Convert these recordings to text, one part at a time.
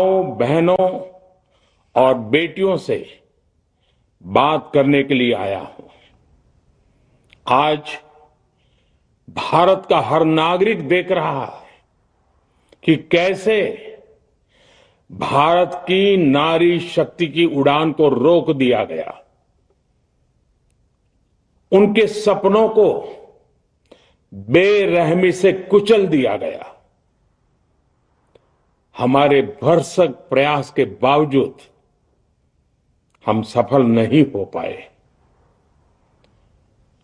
बहनों और बेटियों से बात करने के लिए आया हूं। आज भारत का हर नागरिक देख रहा है कि कैसे भारत की नारी शक्ति की उड़ान को रोक दिया गया, उनके सपनों को बेरहमी से कुचल दिया गया। हमारे भरसक प्रयास के बावजूद हम सफल नहीं हो पाए।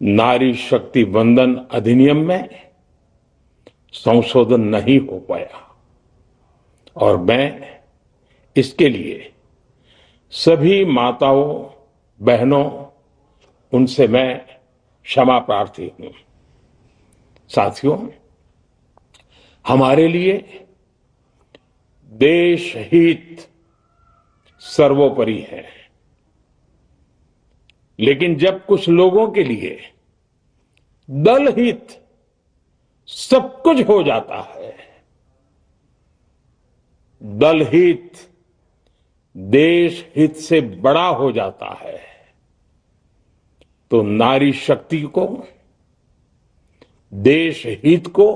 नारी शक्ति वंदन अधिनियम में संशोधन नहीं हो पाया और मैं इसके लिए सभी माताओं बहनों उनसे मैं क्षमा प्रार्थी हूं। साथियों, हमारे लिए देश हित सर्वोपरि है, लेकिन जब कुछ लोगों के लिए दल हित सब कुछ हो जाता है, दल हित देश हित से बड़ा हो जाता है, तो नारी शक्ति को, देश हित को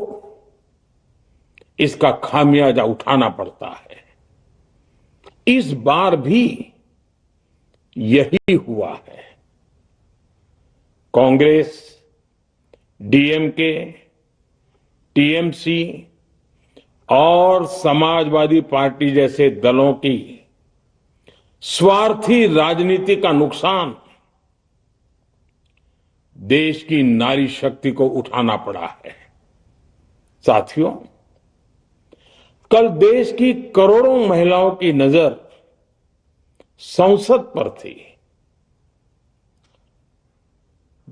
इसका खामियाजा उठाना पड़ता है। इस बार भी यही हुआ है। कांग्रेस, डीएमके, टीएमसी और समाजवादी पार्टी जैसे दलों की स्वार्थी राजनीति का नुकसान देश की नारी शक्ति को उठाना पड़ा है। साथियों, कल देश की करोड़ों महिलाओं की नजर संसद पर थी।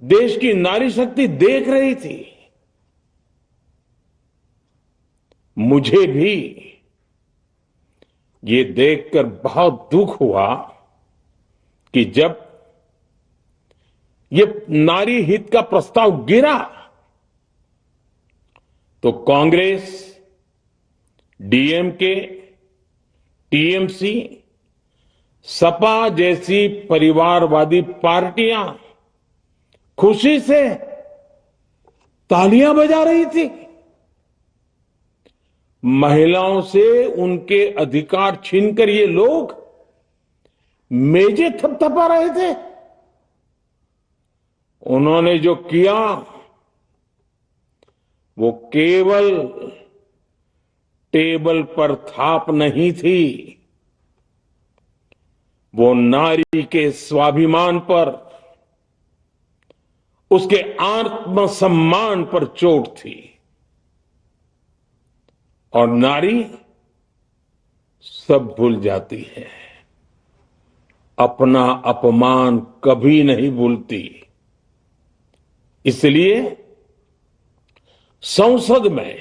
देश की नारी शक्ति देख रही थी। मुझे भी ये देखकर बहुत दुख हुआ कि जब ये नारी हित का प्रस्ताव गिरा तो कांग्रेस, डीएमके, टीएमसी, सपा जैसी परिवारवादी पार्टियां खुशी से तालियां बजा रही थी। महिलाओं से उनके अधिकार छीनकर ये लोग मेजें थपथपा रहे थे। उन्होंने जो किया वो केवल टेबल पर थाप नहीं थी, वो नारी के स्वाभिमान पर, उसके आत्मसम्मान पर चोट थी। और नारी सब भूल जाती है, अपना अपमान कभी नहीं भूलती। इसलिए संसद में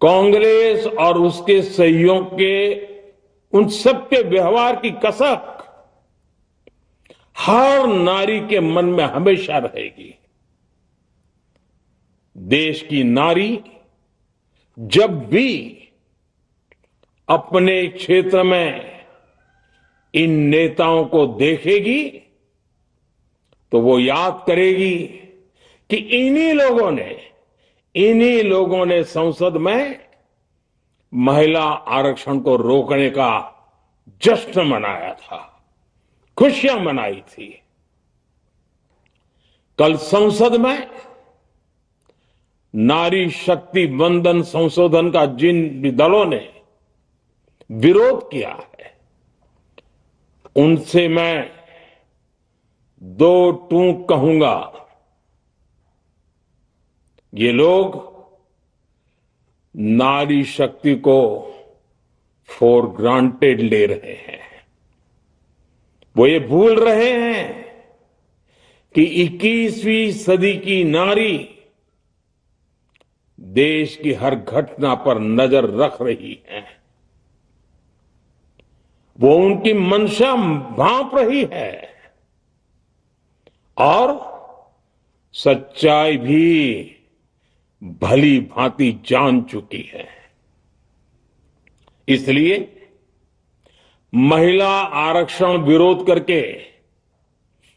कांग्रेस और उसके सहयोगियों के उन सबके व्यवहार की कसक हर नारी के मन में हमेशा रहेगी। देश की नारी जब भी अपने क्षेत्र में इन नेताओं को देखेगी तो वो याद करेगी कि इन्हीं लोगों ने संसद में महिला आरक्षण को रोकने का जश्न मनाया था, खुशियां मनाई थी। कल संसद में नारी शक्ति वंदन संशोधन का जिन भी दलों ने विरोध किया है, उनसे मैं दो टूक कहूंगा। ये लोग नारी शक्ति को फॉर ग्रांटेड ले रहे हैं। वो ये भूल रहे हैं कि 21वीं सदी की नारी देश की हर घटना पर नजर रख रही है। वो उनकी मंशा भांप रही है और सच्चाई भी भली भांति जान चुकी है। इसलिए महिला आरक्षण विरोध करके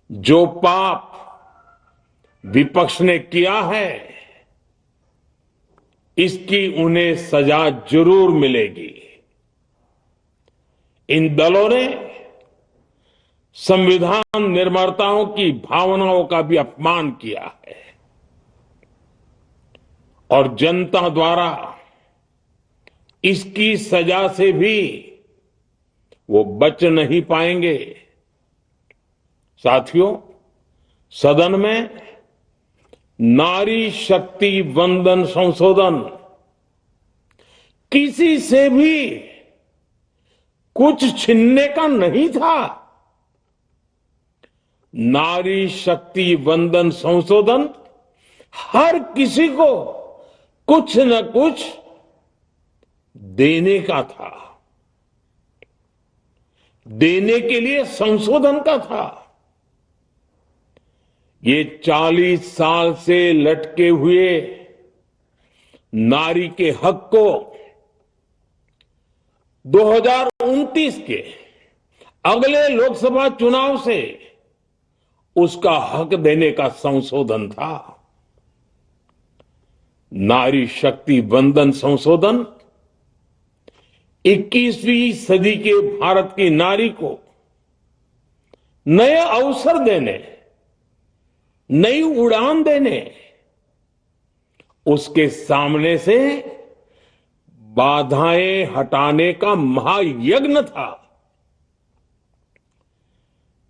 जो पाप विपक्ष ने किया है, इसकी उन्हें सजा जरूर मिलेगी। इन दलों ने संविधान निर्माताओं की भावनाओं का भी अपमान किया है और जनता द्वारा इसकी सजा से भी वो बच नहीं पाएंगे। साथियों, सदन में नारी शक्ति वंदन संशोधन किसी से भी कुछ छीनने का नहीं था। नारी शक्ति वंदन संशोधन हर किसी को कुछ न कुछ देने का था, देने के लिए संशोधन का था। ये 40 साल से लटके हुए नारी के हक को 2029 के अगले लोकसभा चुनाव से उसका हक देने का संशोधन था। नारी शक्ति वंदन संशोधन 21वीं सदी के भारत की नारी को नए अवसर देने, नई उड़ान देने, उसके सामने से बाधाएं हटाने का महायज्ञ था।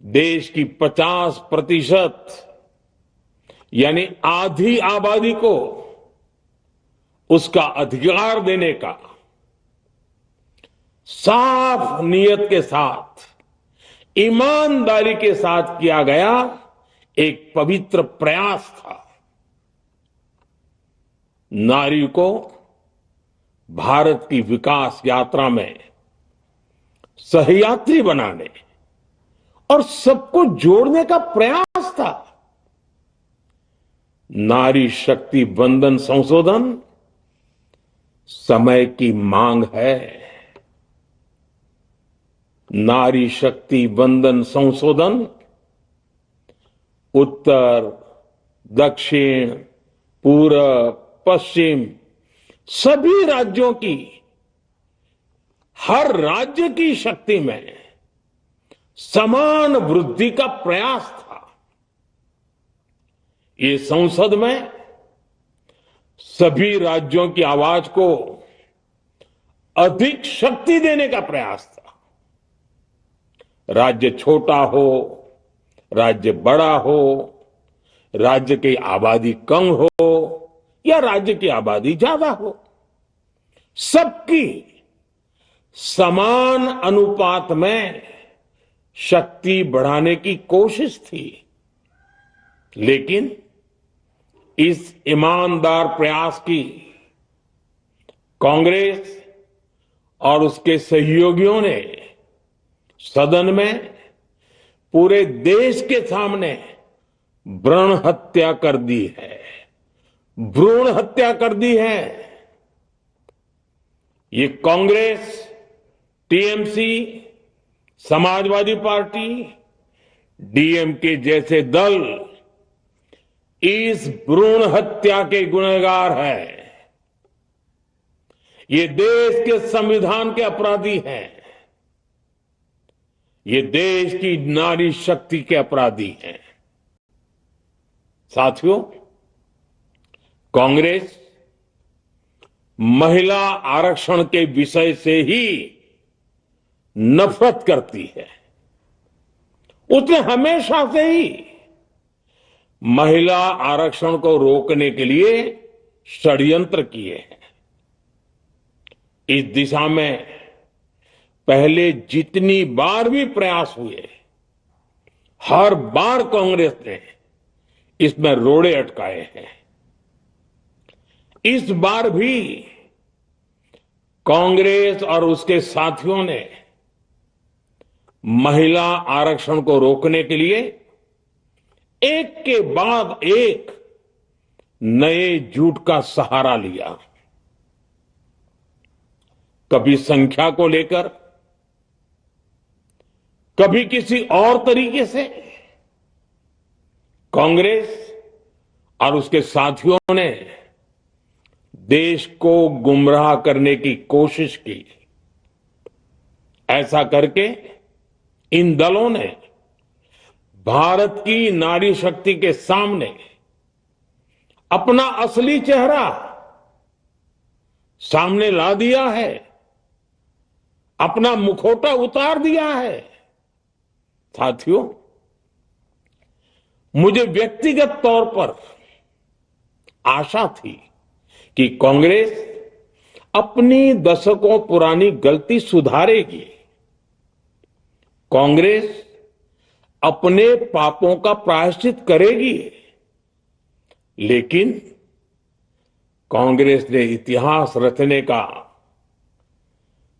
देश की 50% यानी आधी आबादी को उसका अधिकार देने का साफ नियत के साथ, ईमानदारी के साथ किया गया एक पवित्र प्रयास था। नारी को भारत की विकास यात्रा में सहयात्री बनाने और सबको जोड़ने का प्रयास था। नारी शक्ति वंदन संशोधन समय की मांग है। नारी शक्ति वंदन संशोधन उत्तर, दक्षिण, पूर्व, पश्चिम सभी राज्यों की, हर राज्य की शक्ति में समान वृद्धि का प्रयास था। ये संसद में सभी राज्यों की आवाज को अधिक शक्ति देने का प्रयास था। राज्य छोटा हो, राज्य बड़ा हो, राज्य की आबादी कम हो या राज्य की आबादी ज्यादा हो, सबकी समान अनुपात में शक्ति बढ़ाने की कोशिश थी। लेकिन इस ईमानदार प्रयास की कांग्रेस और उसके सहयोगियों ने सदन में पूरे देश के सामने भ्रूण हत्या कर दी है, भ्रूण हत्या कर दी है। ये Congress, TMC, Samajwadi party, DMK जैसे दल इस भ्रूण हत्या के गुनहगार है। ये देश के संविधान के अपराधी हैं। ये देश की नारी शक्ति के अपराधी हैं। साथियों, कांग्रेस महिला आरक्षण के विषय से ही नफरत करती है। उसने हमेशा से ही महिला आरक्षण को रोकने के लिए षड्यंत्र किए हैं। इस दिशा में पहले जितनी बार भी प्रयास हुए, हर बार कांग्रेस ने इसमें रोड़े अटकाए हैं। इस बार भी कांग्रेस और उसके साथियों ने महिला आरक्षण को रोकने के लिए एक के बाद एक नए झूठ का सहारा लिया। कभी संख्या को लेकर, कभी किसी और तरीके से कांग्रेस और उसके साथियों ने देश को गुमराह करने की कोशिश की। ऐसा करके इन दलों ने भारत की नारी शक्ति के सामने अपना असली चेहरा सामने ला दिया है, अपना मुखौटा उतार दिया है। साथियों, मुझे व्यक्तिगत तौर पर आशा थी कि कांग्रेस अपनी दशकों पुरानी गलती सुधारेगी। कांग्रेस अपने पापों का प्रायश्चित करेगी। लेकिन कांग्रेस ने इतिहास रचने का,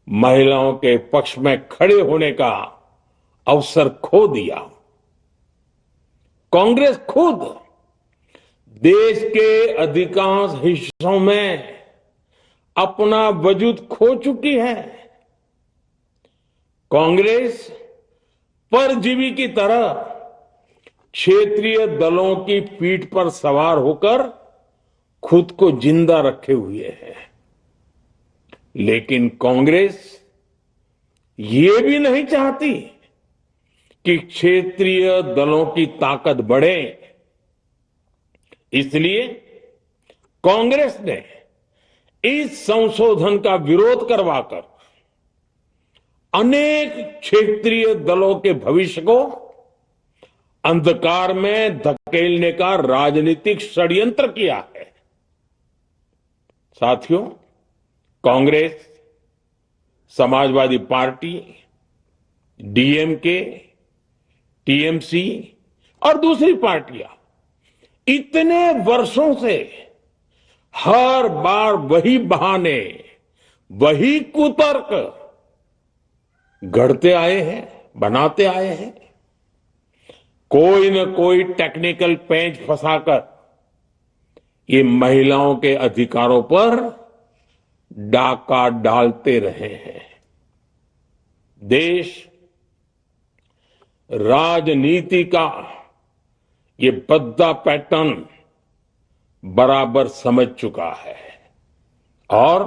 महिलाओं के पक्ष में खड़े होने का अवसर खो दिया। कांग्रेस खुद देश के अधिकांश हिस्सों में अपना वजूद खो चुकी है। कांग्रेस परजीवी की तरह क्षेत्रीय दलों की पीठ पर सवार होकर खुद को जिंदा रखे हुए है। लेकिन कांग्रेस ये भी नहीं चाहती कि क्षेत्रीय दलों की ताकत बढ़े। इसलिए कांग्रेस ने इस संशोधन का विरोध करवाकर अनेक क्षेत्रीय दलों के भविष्य को अंधकार में धकेलने का राजनीतिक षड्यंत्र किया है। साथियों, Congress, Samajwadi party, DMK, TMC और दूसरी पार्टियां इतने वर्षों से हर बार वही बहाने, वही कुतर्क गढ़ते आए हैं, बनाते आए हैं। कोई न कोई टेक्निकल पेंच फंसाकर ये महिलाओं के अधिकारों पर डाका डालते रहे हैं। देश राजनीति का ये भद्दा पैटर्न बराबर समझ चुका है और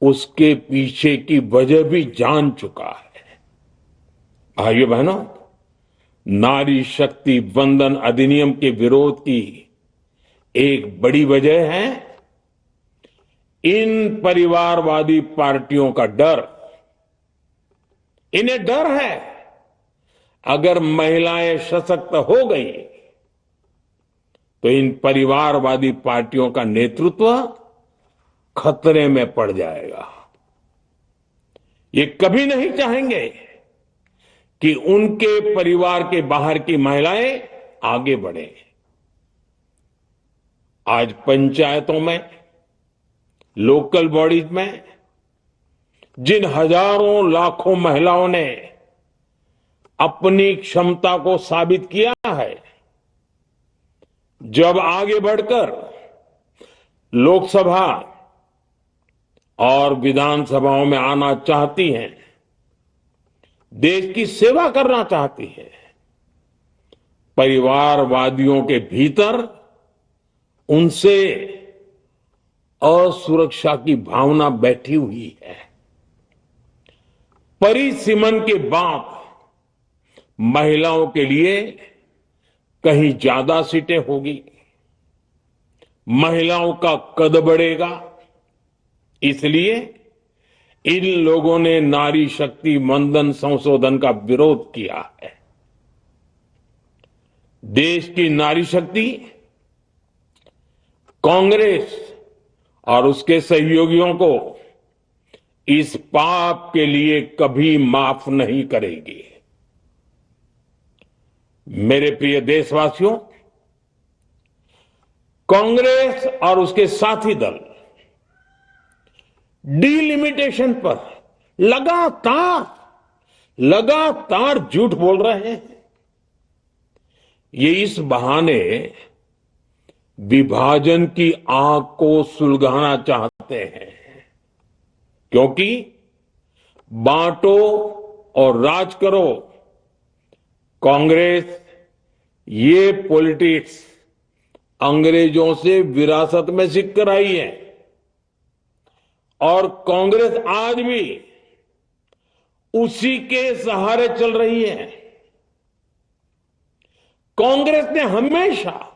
उसके पीछे की वजह भी जान चुका है। भाइयों बहनों, नारी शक्ति वंदन अधिनियम के विरोध की एक बड़ी वजह है इन परिवारवादी पार्टियों का डर। इन्हें डर है अगर महिलाएं सशक्त हो गई तो इन परिवारवादी पार्टियों का नेतृत्व खतरे में पड़ जाएगा। ये कभी नहीं चाहेंगे कि उनके परिवार के बाहर की महिलाएं आगे बढ़े। आज पंचायतों में, लोकल बॉडीज में जिन हजारों लाखों महिलाओं ने अपनी क्षमता को साबित किया है, जब आगे बढ़कर लोकसभा और विधानसभाओं में आना चाहती हैं, देश की सेवा करना चाहती है, परिवारवादियों के भीतर उनसे असुरक्षा की भावना बैठी हुई है। परिसीमन के बाद महिलाओं के लिए कहीं ज्यादा सीटें होगी, महिलाओं का कद बढ़ेगा। इसलिए इन लोगों ने नारी शक्ति वंदन संशोधन का विरोध किया है। देश की नारी शक्ति कांग्रेस और उसके सहयोगियों को इस पाप के लिए कभी माफ नहीं करेगी। मेरे प्रिय देशवासियों, कांग्रेस और उसके साथी दल डिलिमिटेशन पर लगातार झूठ बोल रहे हैं। ये इस बहाने विभाजन की आग को सुलगाना चाहते हैं, क्योंकि बांटो और राज करो। कांग्रेस ये पॉलिटिक्स अंग्रेजों से विरासत में सीख कर आई है और कांग्रेस आज भी उसी के सहारे चल रही है। कांग्रेस ने हमेशा